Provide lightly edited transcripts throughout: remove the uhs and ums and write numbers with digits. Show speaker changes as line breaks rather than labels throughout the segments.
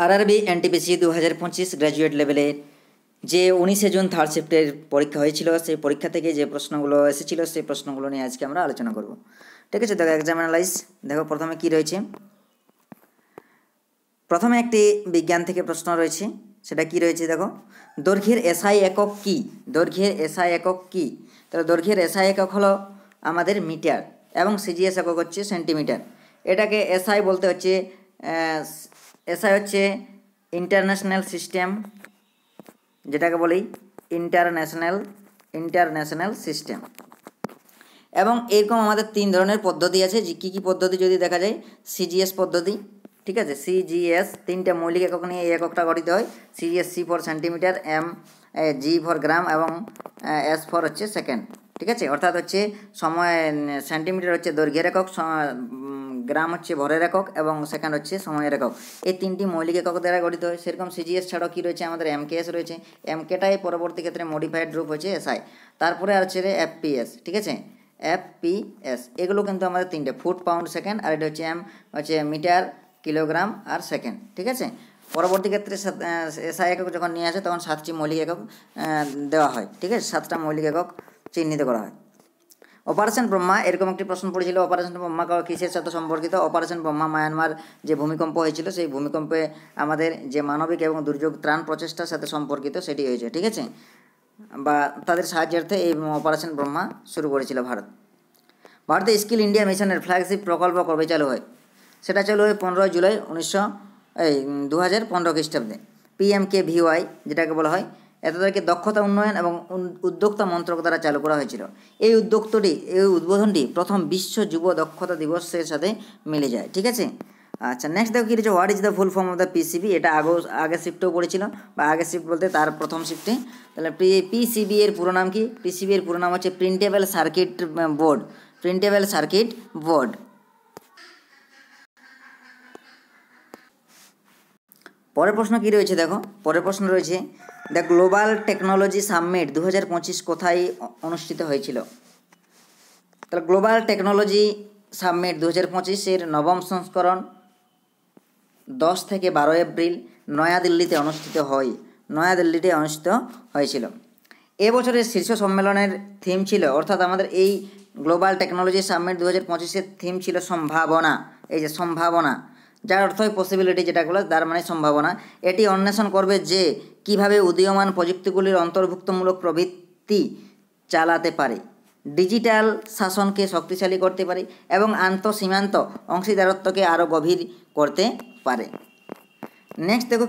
RRB NTPC 2025 graduate লেভেলের যে 19 June third শিফটের পরীক্ষা হয়েছিল, সেই পরীক্ষা থেকে যে প্রশ্নগুলো এসেছিল সেই প্রশ্নগুলো নিয়ে আজকে আমরা আলোচনা করব। ঠিক আছে, দেখো এক্সাম অ্যানালাইজ। দেখো প্রথমে কি রয়েছে, প্রথমে একটি বিজ্ঞান থেকে প্রশ্ন রয়েছে। সেটা কি রয়েছে দেখো, দৈর্ঘ্যের এসআই একক কি? দৈর্ঘ্যের এসআই একক কি? তাহলে দৈর্ঘ্যের এসআই একক হলো আমাদের মিটার এবং সিজিএস একক হচ্ছে সেন্টিমিটার। এটাকে এসআই বলতে হচ্ছে, এসআই হচ্ছে ইন্টারন্যাশনাল সিস্টেম, যেটাকে বলি ইন্টারন্যাশনাল সিস্টেম। এবং এরকম আমাদের 3 ধরনের পদ্ধতি আছে। যে কী কী পদ্ধতি যদি দেখা যায়, সিজিএস পদ্ধতি, ঠিক আছে, সিজিএস 3টে মৌলিক একক নিয়ে এই এককটা গঠিত হয়। CGS, C for centimetre, G for gram এবং এস ফর হচ্ছে সেকেন্ড। ঠিক আছে, অর্থাৎ হচ্ছে সময়, সেন্টিমিটার হচ্ছে দৈর্ঘ্যের একক, গ্রাম হচ্ছে ভরের একক এবং সেকেন্ড হচ্ছে সময়ের একক। এই 3টি মৌলিক একক দ্বারা গঠিত হয়। সেরকম সিজিএস ছাড়াও কী রয়েছে, আমাদের এমকেএস রয়েছে। এমকেটাই পরবর্তী ক্ষেত্রে মডিফাইড রূপ হচ্ছে এসআই। তারপরে আছে এফপিএস, ঠিক আছে, এফপিএস। এগুলো কিন্তু আমাদের 3টে, ফুট, পাউন্ড, সেকেন্ড, আর এটা হচ্ছে হচ্ছে মিটার, কিলোগ্রাম আর সেকেন্ড। ঠিক আছে, পরবর্তী ক্ষেত্রে এসআই একক যখন নিয়ে আসে তখন 7টি মৌলিক একক দেওয়া হয়। ঠিক আছে, 7টা মৌলিক একক চিহ্নিত করা হয়। অপারেশন ব্রহ্মা, এরকম একটি প্রশ্ন পড়েছিল, অপারেশন ব্রহ্মা কিসের সাথে সম্পর্কিত? অপারেশন ব্রহ্মা মায়ানমার যে ভূমিকম্প হয়েছিল, সেই ভূমিকম্পে আমাদের যে মানবিক এবং দুর্যোগ ত্রাণ প্রচেষ্টার সাথে সম্পর্কিত সেটি হয়েছে। ঠিক আছে, বা তাদের সাহায্যার্থে এই অপারেশন ব্রহ্মা শুরু করেছিল ভারত। ভারতে স্কিল ইন্ডিয়া মিশনের ফ্ল্যাগশিপ প্রকল্প কবে চালু হয়? সেটা চালু হয় 15 জুলাই 2015 খ্রিস্টাব্দে। PMKVY যেটাকে বলা হয়, এত তারিখে দক্ষতা উন্নয়ন এবং উদ্যোক্তা মন্ত্রক দ্বারা চালু করা হয়েছিল। এই উদ্বোধনটি প্রথম বিশ্ব যুব দক্ষতা দিবসের সাথে মিলে যায়। ঠিক আছে, আচ্ছা নেক্সট দেখো কী রয়েছে, what is the full form of the PCB? এটা আগের শিফটেও পড়েছিল, বা আগের শিফট বলতে তার প্রথম শিফটে। তাহলে পিসিবি এর পুরো নাম কি? পিসিবি এর পুরো নাম হচ্ছে printable circuit board. Printable circuit board. পরের প্রশ্ন কী রয়েছে দেখো, পরের প্রশ্ন রয়েছে, দ্য গ্লোবাল টেকনোলজি সামিট 2025 কোথায় অনুষ্ঠিত হয়েছিল? তাহলে গ্লোবাল টেকনোলজি সামিট 2025-এর 9ম সংস্করণ 10 থেকে 12 এপ্রিল নয়াদিল্লিতে অনুষ্ঠিত হয়েছিল। এবছরের শীর্ষ সম্মেলনের থিম ছিল, অর্থাৎ আমাদের এই গ্লোবাল টেকনোলজি সামিট 2025-এর থিম ছিল সম্ভাবনা। এই যে সম্ভাবনা, যার অর্থ হয় পসিবিলিটি, যেটাগুলো তার মানে সম্ভাবনা। এটি অন্বেষণ করবে যে কিভাবে উদীয়মান প্রযুক্তিগুলির অন্তর্ভুক্তমূলক প্রবৃত্তি চালাতে পারে, ডিজিটাল শাসনকে শক্তিশালী করতে পারে এবং আন্তঃসীমান্ত অংশীদারত্বকে আরও গভীর করতে পারে। নেক্সট দেখো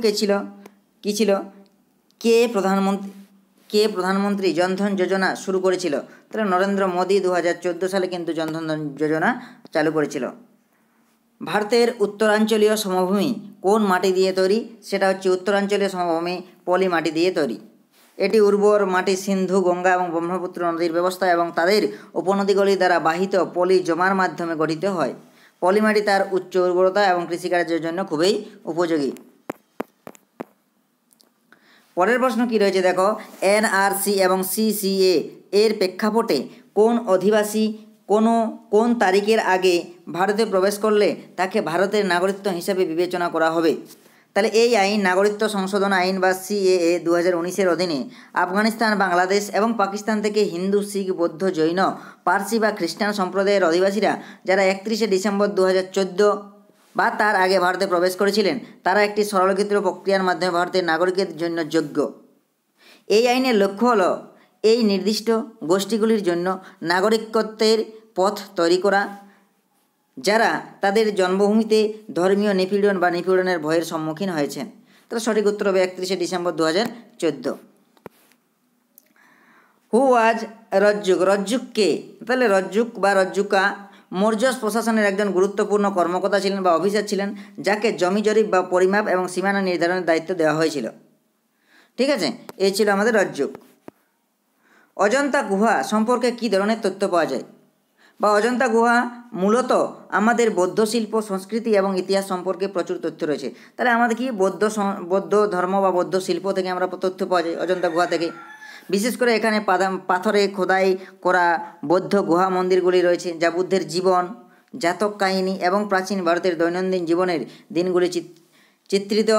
কী ছিল, কে প্রধানমন্ত্রী জনধন যোজনা শুরু করেছিল? তাহলে নরেন্দ্র মোদী 2014 সালে কিন্তু জনধন যোজনা চালু করেছিল। ভারতের উত্তরাঞ্চলীয় সমভূমি কোন মাটি দিয়ে তৈরি? সেটা হচ্ছে উত্তরাঞ্চলীয় সমভূমি পলি মাটি দিয়ে তৈরি। এটি উর্বর মাটি সিন্ধু, গঙ্গা এবং ব্রহ্মপুত্র নদীর ব্যবস্থা এবং তাদের উপনদীগুলি দ্বারা বাহিত পলি জমার মাধ্যমে গঠিত হয়। পলি মাটি তার উচ্চ উর্বরতা এবং কৃষিকার্যের জন্য খুবই উপযোগী। পরের প্রশ্ন কী রয়েছে দেখো, NRC এবং CCA এর প্রেক্ষাপটে কোন অধিবাসী কোন তারিখের আগে ভারতে প্রবেশ করলে তাকে ভারতের নাগরিকত্ব হিসাবে বিবেচনা করা হবে? তাহলে এই আইন নাগরিকত্ব সংশোধন আইন বা CAA 2019-এর অধীনে আফগানিস্তান, বাংলাদেশ এবং পাকিস্তান থেকে হিন্দু, শিখ, বৌদ্ধ, জৈন, পার্সি বা খ্রিস্টান সম্প্রদায়ের অধিবাসীরা যারা 31শে ডিসেম্বর 2014 বা তার আগে ভারতে প্রবেশ করেছিলেন, তারা একটি সরলীকৃত প্রক্রিয়ার মাধ্যমে ভারতের নাগরিকের জন্য যোগ্য। এই আইনের লক্ষ্য হলো এই নির্দিষ্ট গোষ্ঠীগুলির জন্য নাগরিকত্বের পথ তৈরি করা, যারা তাদের জন্মভূমিতে ধর্মীয় নিপীড়ন বা নিপীড়নের ভয়ের সম্মুখীন হয়েছেন। তাহলে সঠিক উত্তর হবে 31শে ডিসেম্বর 2014। হু ওয়াজ রজ্জুক? রজ্জুক কে? তাহলে রজ্জুক বা রজ্জুকা মৌর্য প্রশাসনের একজন গুরুত্বপূর্ণ কর্মকর্তা ছিলেন বা অফিসার ছিলেন, যাকে জমি জরিপ বা পরিমাপ এবং সীমানা নির্ধারণের দায়িত্ব দেওয়া হয়েছিল। ঠিক আছে, এই ছিল আমাদের রজ্জুক। অজন্তা গুহা সম্পর্কে কী ধরনের তথ্য পাওয়া যায়? বা অজন্তা গুহা মূলত আমাদের বৌদ্ধ শিল্প, সংস্কৃতি এবং ইতিহাস সম্পর্কে প্রচুর তথ্য রয়েছে। তাহলে আমাদের কি বৌদ্ধ ধর্ম বা বৌদ্ধ শিল্প থেকে আমরা তথ্য পাওয়া যায় অজন্তা গুহা থেকে। বিশেষ করে এখানে পাথরে খোদাই করা বৌদ্ধ গুহা মন্দিরগুলি রয়েছে, যা বুদ্ধের জীবন, জাতক কাহিনী এবং প্রাচীন ভারতের দৈনন্দিন জীবনের দিনগুলি চিত্রিত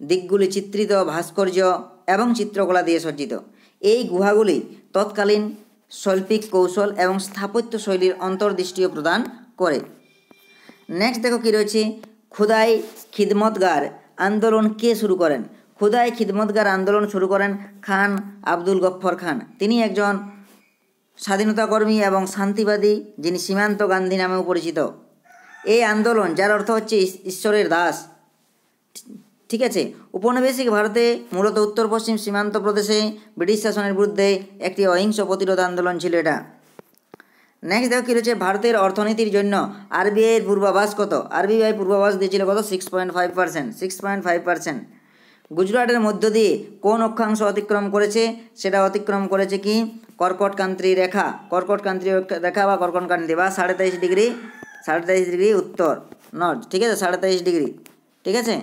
দিকগুলি চিত্রিত ভাস্কর্য এবং চিত্রকলা দিয়ে সজ্জিত। এই গুহাগুলি তৎকালীন শৈল্পিক কৌশল এবং স্থাপত্য শৈলীর অন্তর্দৃষ্টিও প্রদান করে। নেক্সট দেখো কী রয়েছে, খুদাই খিদমতগার আন্দোলন কে শুরু করেন? খুদাই খিদমতগার আন্দোলন শুরু করেন খান আব্দুল গফ্ফর খান। তিনি একজন স্বাধীনতাকর্মী এবং শান্তিবাদী, যিনি সীমান্ত গান্ধী নামেও পরিচিত। এই আন্দোলন, যার অর্থ হচ্ছে ঈশ্বরের দাস, ঠিক আছে, উপনিবেশিক ভারতে মূলত উত্তর পশ্চিম সীমান্ত প্রদেশে ব্রিটিশ শাসনের বিরুদ্ধে একটি অহিংস প্রতিরোধ আন্দোলন ছিল এটা। নেক্সট দেখো কী রয়েছে, ভারতের অর্থনীতির জন্য আরবিআইয়ের পূর্বাভাস কত? আরবিআই পূর্বাভাস দিয়েছিল কত? 6.5%। 6.5%। গুজরাটের মধ্য দিয়ে কোন অক্ষাংশ অতিক্রম করেছে? সেটা অতিক্রম করেছে কি? কর্কটক্রান্তি রেখা। কর্কটক্রান্তি রেখা বা কর্কটক্রান্তি বা 23.5 ডিগ্রি, 23.5 ডিগ্রি উত্তর নর্থ, ঠিক আছে, 23.5 ডিগ্রি, ঠিক আছে।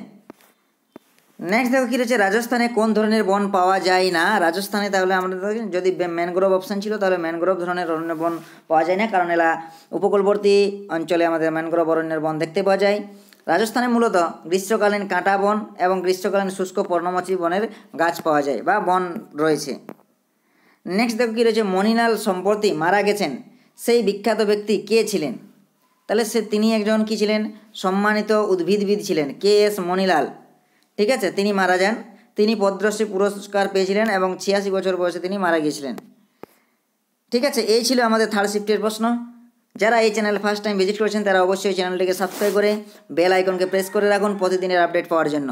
নেক্সট দেখো কী রয়েছে, রাজস্থানে কোন ধরনের বন পাওয়া যায় না? রাজস্থানে তাহলে আমরা যদি ম্যানগ্রোভ অপশান ছিল তাহলে ম্যানগ্রোভ ধরনের অরণ্য বন পাওয়া যায় না, কারণ এলা উপকূলবর্তী অঞ্চলে আমাদের ম্যানগ্রোভ অরণ্যের বন দেখতে পাওয়া যায়। রাজস্থানে মূলত গ্রীষ্মকালীন কাঁটা বন এবং গ্রীষ্মকালীন শুষ্ক পর্ণমোচী বনের গাছ পাওয়া যায় বা বন রয়েছে। নেক্সট দেখো কী রয়েছে, মণিলাল সম্প্রতি মারা গেছেন, সেই বিখ্যাত ব্যক্তি কে ছিলেন? তাহলে তিনি একজন কী ছিলেন? সম্মানিত উদ্ভিদবিদ ছিলেন, KS মণিলাল, ঠিক আছে। তিনি মারা যান। তিনি পদ্মশ্রী পুরস্কার পেয়েছিলেন এবং 86 বছর বয়সে তিনি মারা গিয়েছিলেন, ঠিক আছে। এই ছিল আমাদের থার্ড শিফটের প্রশ্ন। যারা এই চ্যানেল ফার্স্ট টাইম ভিজিট করেছেন তারা অবশ্যই চ্যানেলটিকে সাবস্ক্রাইব করে বেল আইকনকে প্রেস করে রাখুন প্রতিদিনের আপডেট পাওয়ার জন্য।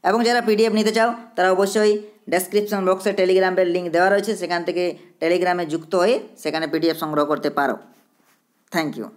এবং যারা PDF নিতে চাও তারা অবশ্যই ডেসক্রিপশন বক্সে টেলিগ্রামের লিঙ্ক দেওয়া রয়েছে, সেখান থেকে টেলিগ্রামে যুক্ত হয়ে সেখানে PDF সংগ্রহ করতে পারো। Thank you.